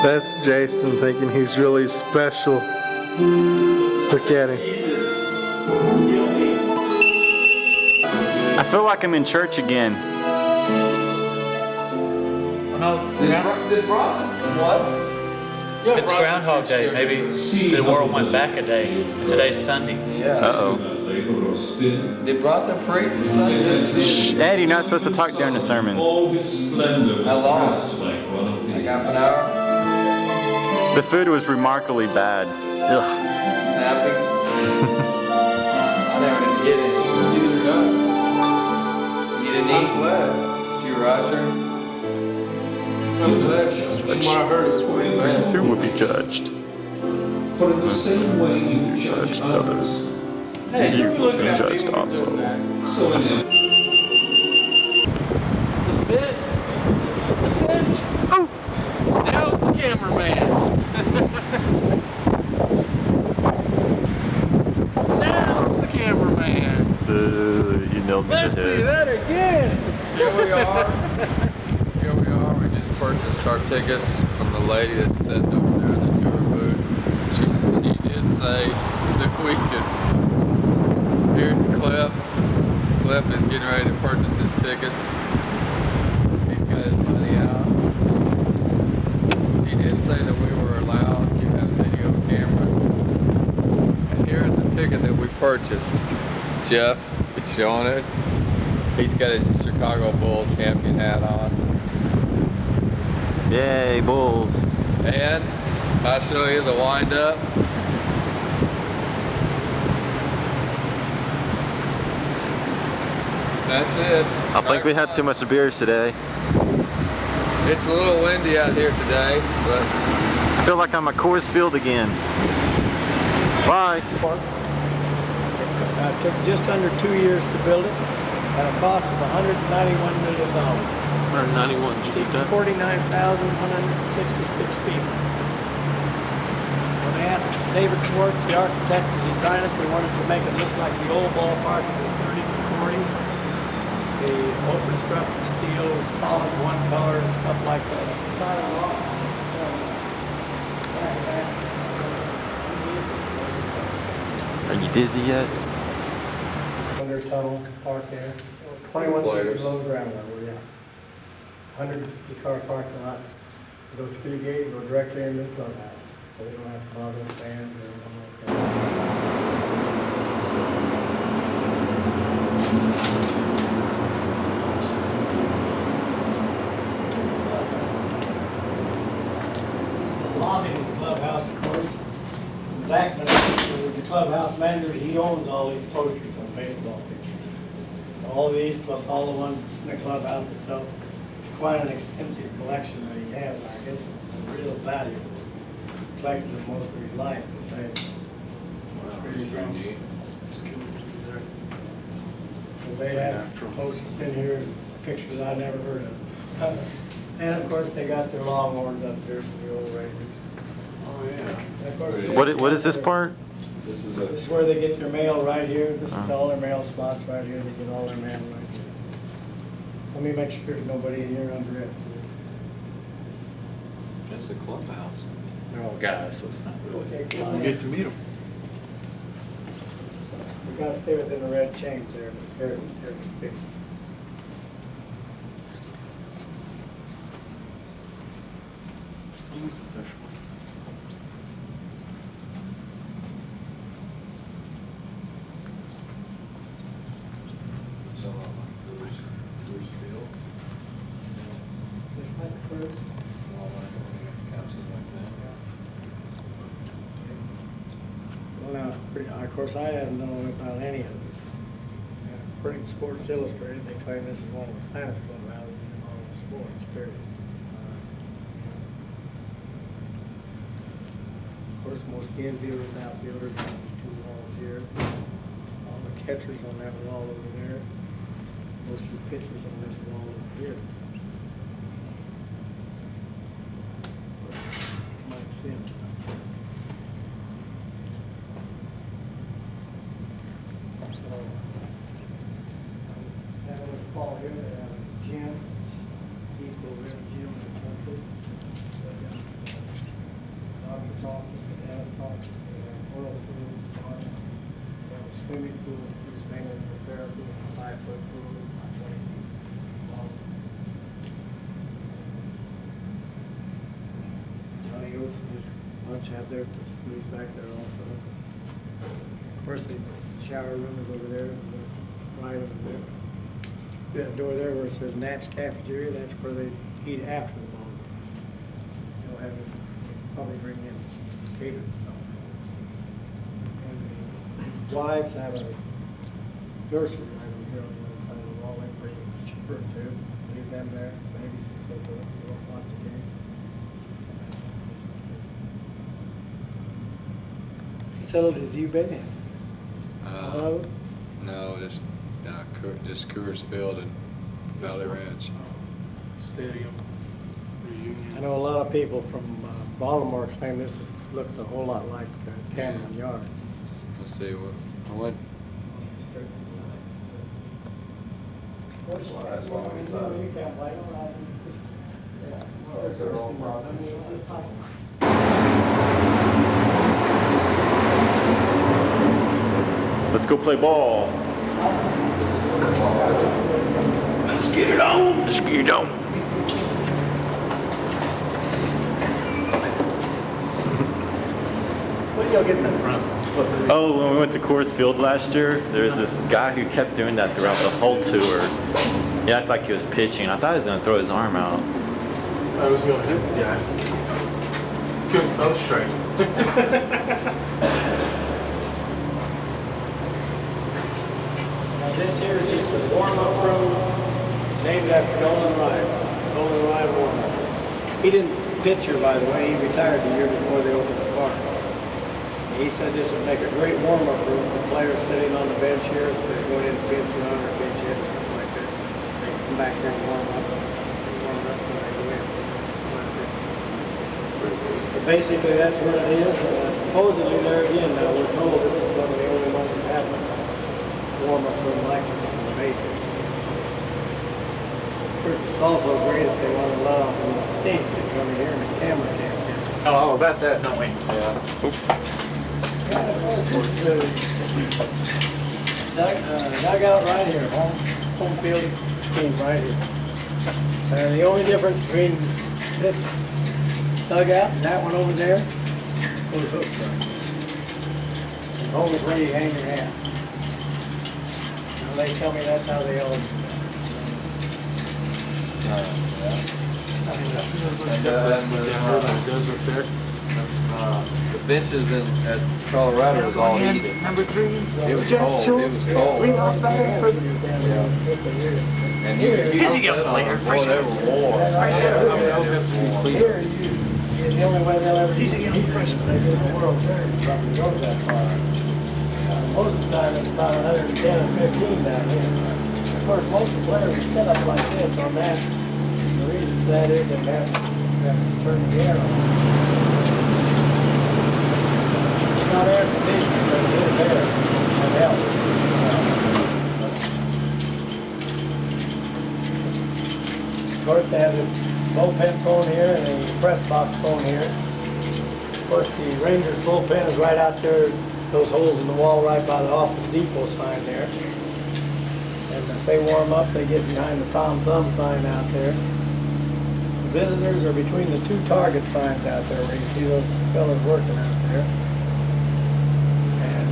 That's Jason thinking he's really special. Look at him. I feel like I'm in church again. Did Bronson what? It's Groundhog Day. Maybe the world went back a day. Today's Sunday. Yeah. Uh-oh. Did Bronson preach Sunday? Shh, Ed, you're not supposed to talk during the sermon. How long? Like half an hour? The food was remarkably bad. Ugh. Snappies? I never did get any. You didn't eat? Did you rush her? I'm glad from what I heard it was pretty bad. You too will be judged. But in the same way you Judged others. Hey, You don't look will be at judged me also. So anyway. Just fit. Oh! Now's the cameraman. Now's the cameraman. You nailed me Let's to see that again. Here we are. Here we are. We just purchased our tickets from the lady that's sitting over there in the tour booth. She did say that we could. Here's Cliff. Cliff is getting ready to purchase his tickets. He's got his money out. She did say that we were allowed to have video cameras. And here's a ticket that we purchased. Jeff is showing it. He's got his Chicago Bull champion hat on. Yay, Bulls. And I'll show you the wind up. That's it. I think we had too much beers today. It's a little windy out here today, but I feel like I'm at Coors Field again. Bye. Took just under 2 years to build it at a cost of $191 million. 191, did you get Seats that? 49,166 people. When they asked David Schwartz, the architect, to design it, they wanted to make it look like the old ballparks in the 30s and 40s. The open structure steel, solid one color and stuff like that. Are you dizzy yet? Under tunnel, park there. 21 feet below ground level, yeah. 150 car parking lot. Go through the gate, go directly into the clubhouse. So they don't have to bother with fans or anything like that. The lobby of the clubhouse, of course. Zach, who was the clubhouse manager, he owns all these posters on baseball pictures. All these, plus all the ones in the clubhouse itself. It's quite an extensive collection that he has. I guess it's real valuable. He's collected it most of his life, to say. It's pretty something. Because they have posters in here, pictures I never heard of. And of course, they got their longhorns up there for the old Rangers. oh yeah. And of course, What is this part? This is This is where they get their mail right here. This is all their mail slots right here. They get all their mail right here. Let me make sure there's nobody in here underestimated. That's a clubhouse. They're all guys, so it's not really. Okay, We'll get to meet him. We gotta stay within the red chains there, but very, very big. Just like first. Well, now, of course, I haven't known about any of these. According to Sports Illustrated, they claim this is one of the finest clubhouses in all of sports, period. Of course, most infielders, outfielders on these two walls here. All the catchers on that wall over there. Most of the pitchers on this wall over here. You might see them. So, having this ball here, they have a gym, equal to every gym in the country. So, yeah. doctor's office, the dentist's office, oral foods, we have a swimming pool, it's used mainly for therapy, it's a 5-foot pool, about 20 feet long. Johnny goes to his lunch out there, puts the food back there also. Of course, the shower room is over there, right over there. That door there where it says Nat's Cafeteria, that's where they eat after the ball. They'll have it, probably bring in catered stuff. And the wives have a nursery right over here on the other side of the wall, they bring cheaper too, leave them there, babies and so forth, they want lots of games. Settled as you been in? Hello? No, just Coors Field and Valley Ranch. Stadium reunion. I know a lot of people from Baltimore claim looks a whole lot like Camden Yards. Let's see what I went. Let's go play ball. Let's get it on. Let's get it on. What do y'all get that from? Oh, when we went to Coors Field last year, there was this guy who kept doing that throughout the whole tour. He acted like he was pitching. I thought he was going to throw his arm out. I was going to hit the guy. Couldn't throw straight. Now this here is just a warm-up room named after Nolan Ryan. Nolan Ryan warm-up. He didn't pitch here, by the way. He retired the year before they opened the park. He said this would make a great warm-up room for players sitting on the bench here. If they're going in a pinch run or a pinch hit or something like that, they can come back here and warm up. Warm up when they go in. But basically, that's what it is. Supposedly, there again, now we're told this is one of the only ones that have a warm-up room like this in the major. Of course, it's also great if they want to allow them to state to come in here and the camera can't catch it. Oh, about that, don't we? Yeah. This is the dugout right here, home field team right here. The only difference between this dugout and that one over there, those hooks right. And home is where you hang your hat. Now they tell me that's how they always do Desert there. The benches at Colorado was all heated. Number 3. It was cold. It was cold. And you could sit on whatever wore. Here, the only way they'll ever use it in the World Series probably goes that far. Most of the time it's about 110 or 15 down here. Of course, most of the players are set up like this on that. The reason for that is they have to turn the air on. It's not air conditioning, but it is air. That helps. Of course, they have the bullpen phone here and the press box phone here. Of course, the Rangers bullpen is right out there, those holes in the wall right by the Office Depot sign there. And if they warm up, they get behind the Tom Thumb sign out there. The visitors are between the 2 target signs out there where you see those fellas working out there. And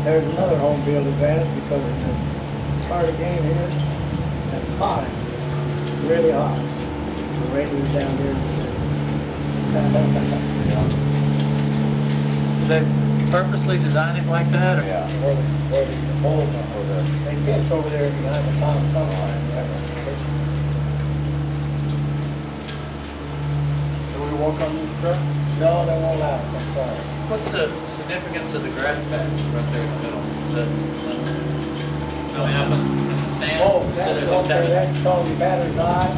there's another home field advantage because of the start of game here. It's hot. It's really hot. The Rangers down here. Did they purposely design it like that? Or? Yeah. Where the holes are. They pitch over there behind the Tom Thumb line. Do we walk on the track? No, they won't allow us, I'm sorry. What's the significance of the grass patch right there in the middle? Is that something? I mean, up in the stands, Oh, instead of that's, just okay, having... that's called the batter's eye.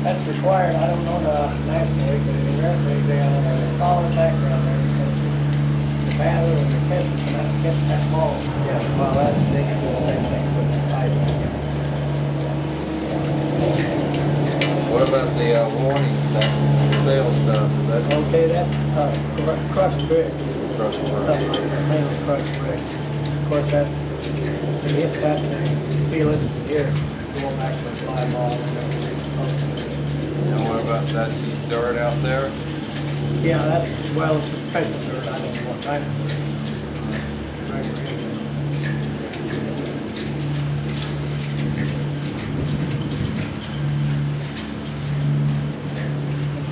That's required, I don't know the National League, but in the American League, they have a solid background there. Because the batter and the catcher cannot catch that ball. Yeah, well, they can do the same thing with the pipe. What about the warning that sale stuff, that's Okay, that's crushed brick. crushed Stuff like brick. that, mainly crushed brick. Of course, that, they hit that, they feel it here, going back to the fly ball. You know what about, that's just dirt out there? Yeah, that's, well, it's a special dirt, I don't know what kind of dirt.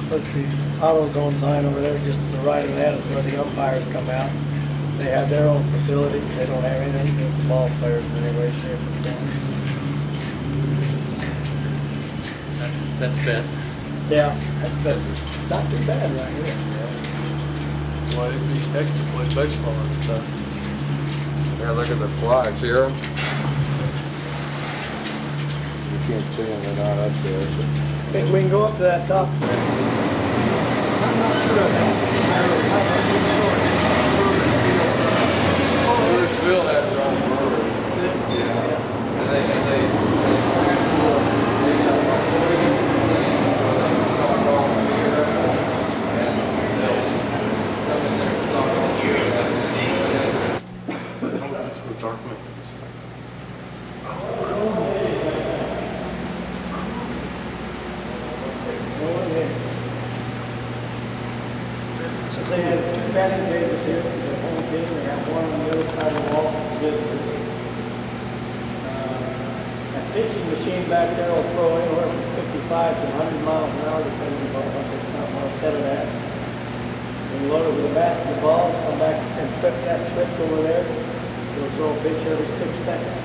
Of course, the AutoZone sign over there, just to the right of that is where the umpires come out. They have their own facilities, they don't have anything to do with the ball players in any way, shape, or form. That's best. Yeah, that's better. Not too bad right here. Well, it'd be hectic to play baseball and stuff. Yeah, look at the flags here. You can't see them, they're not up there. I think we can go up to that top. I'm not sure of that. Millersville has their own brewery. Yeah. And they stock all the beer, and they'll come in there and stock all the beer. That's what we're talking about. So they have two batting cages here, the home team, they have one on the other side of the wall for visitors. That pitching machine back there will throw anywhere from 55 to 100 miles an hour, depending on what it's not well set it at. When you load it with a basket of balls, come back and flip that switch over there, it'll throw a pitch every 6 seconds.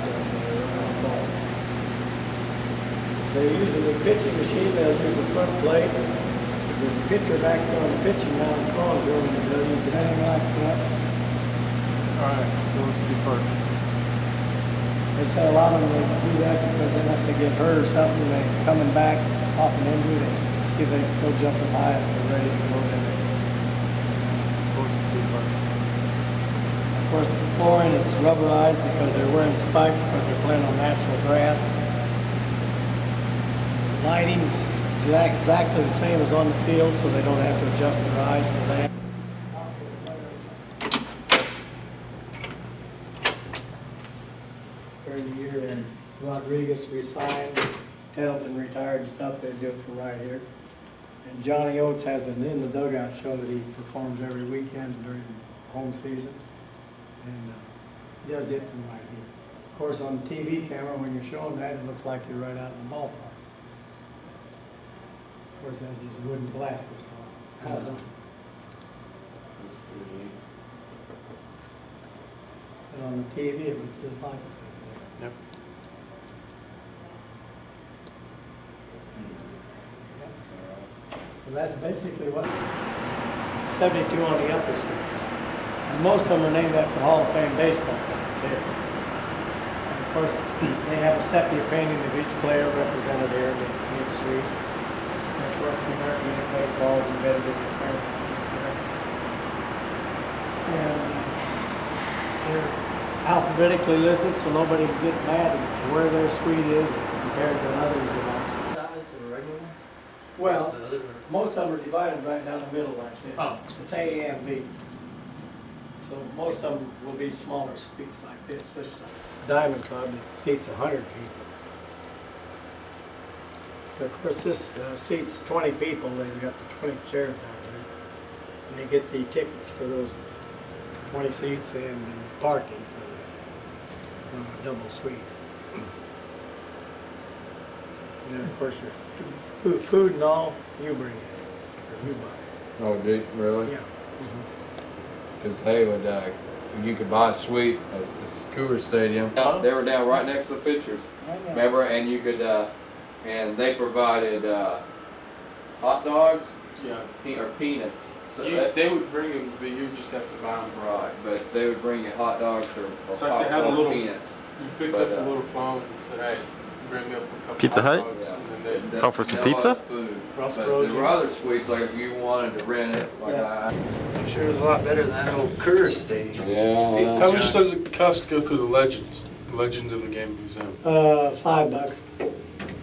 They're using the pitching machine, they'll use the front plate. There's a pitcher back there on the pitching mound throwing to him, and they'll use the batting like that. All right, those would be perfect. They say a lot of them they do that because then if they get hurt or something, they coming back off an injury, they see if they can still jump as high if they're ready to go in there. Those would be perfect. Of course, the flooring is rubberized because they're wearing spikes because they're playing on natural grass. Lighting is exactly the same as on the field, so they don't have to adjust their eyes to that. During the year, and Rodriguez resigned, Tettleton retired and stuff, they do it from right here. And Johnny Oates has an in the dugout show that he performs every weekend during home season. And he does it from right here. Of course, on the TV camera, when you're showing that, it looks like you're right out in the ballpark. Of course, that's just wooden blasters. So. And on the TV, it looks just like this. Yep. So that's basically what's 72 on the upper suites. And most of them are named after Hall of Fame baseball players here. And of course, they have a sepia painting of each player represented here in each suite. And of course, the American League baseball is embedded in the frame. And they're alphabetically listed, so nobody can get mad at where their suite is compared to others. Size of a regular one? Well, The other- most of them are divided right down the middle like this. Oh. It's A and B. So most of them will be smaller suites like this. This Diamond Club that seats 100 people. But of course, this seats 20 people. They've got the 20 chairs out there. And they get the tickets for those 20 seats and the parking for the double suite. And then of course, your food and all, you bring it. Or you buy Oh, did really? it. Yeah. Because they would, you could buy a suite at the Coors Stadium. They were down right next to the pitchers. Remember, and you could, and they provided hot dogs Yeah. or peanuts. So They would bring them, but you just have to buy them. right, but they would bring you hot dogs or It's like they had a popcorn, little- peanuts. You picked But, up a little phone and said, hey, bring me up a couple Pizza hot Hut? dogs," Yeah. and then they- Call for some No pizza? other food. Ross But Road, there were other suites, like if you wanted to rent it, like Yeah. I'm sure it's a lot better than that old Coors Stadium. Yeah. How much does it cost to go through the Legends of the Game Museum? $5.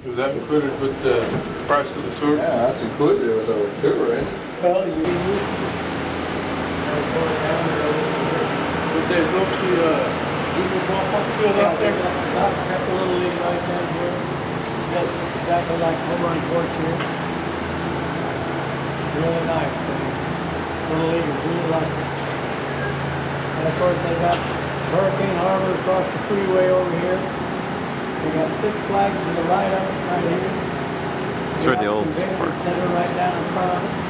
Is that included with the price of the tour? Yeah, that's included with our tour, ain't it? Well, you can use Would they look the junior ballpark field out there? Got the little league right down here. Got just exactly like home run courts here. Really nice. The little leaguers really like it. And of course they got Hurricane Harbor across the freeway over here. We got Six Flags to the right of us right here. It's where the old Convention sport. Center right down in front of us.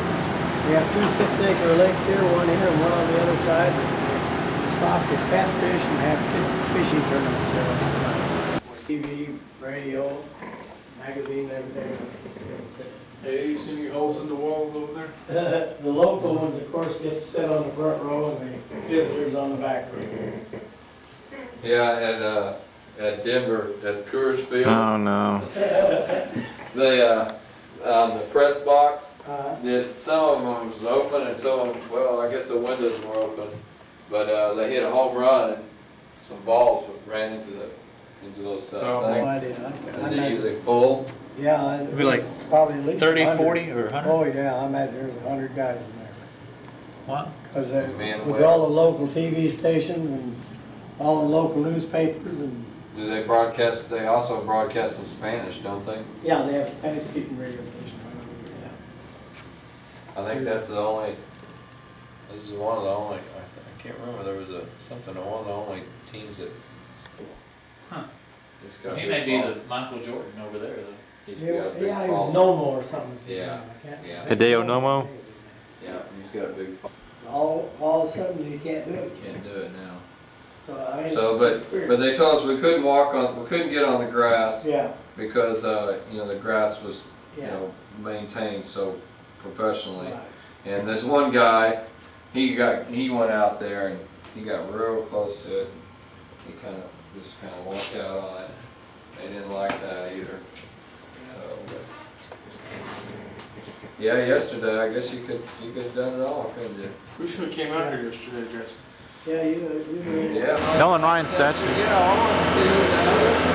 We have 2 6-acre lakes here, one here and one on the other side. Stocked with catfish and have fishing tournaments here. TV, radio, magazine, everything. Hey, you see any holes in the walls over there? The local ones, of course, get to sit on the front row and the visitors on the back row. Yeah, at Denver, at Coors Field, Oh no. they, on the press box, Uh, some of them was open and some of them, well, I guess the windows were open. But they hit a home run and some balls ran into those Oh, no things. idea. Is it usually full? Yeah, It'd be like probably at least 30, 100. 40, or 100? Oh, yeah, I imagine there's 100 guys in there. Wow. Because Man, with well. all the local TV stations and all the local newspapers and, Do they broadcast, they also broadcast in Spanish, don't they? yeah, they have Spanish-speaking radio stations right over here, yeah. I think that's the only, this is one of the only, I can't remember, there was something, one of the only teams that. Huh. He's got a He big may be fall- the Michael Jordan over there, though. he's Yeah, got a big he fall- was Nomo or something. Yeah, I can't- yeah. Hideo Nomo? Yeah, he's got a big fall. All of a sudden, you can't do it. Can't do it now. So, I mean. So, it's weird. but they told us we couldn't we couldn't get on the grass Yeah, because, the grass was, yeah. maintained so professionally. Right. And this one guy, he went out there and he got real close to it. He just kind of walked out on it. They didn't like that either. So, yeah, yesterday, I guess you could have done it all, couldn't you? We should have came out here yesterday, Jess. Yeah, you. Yeah. Nolan Ryan statue. Yeah, I want to see it.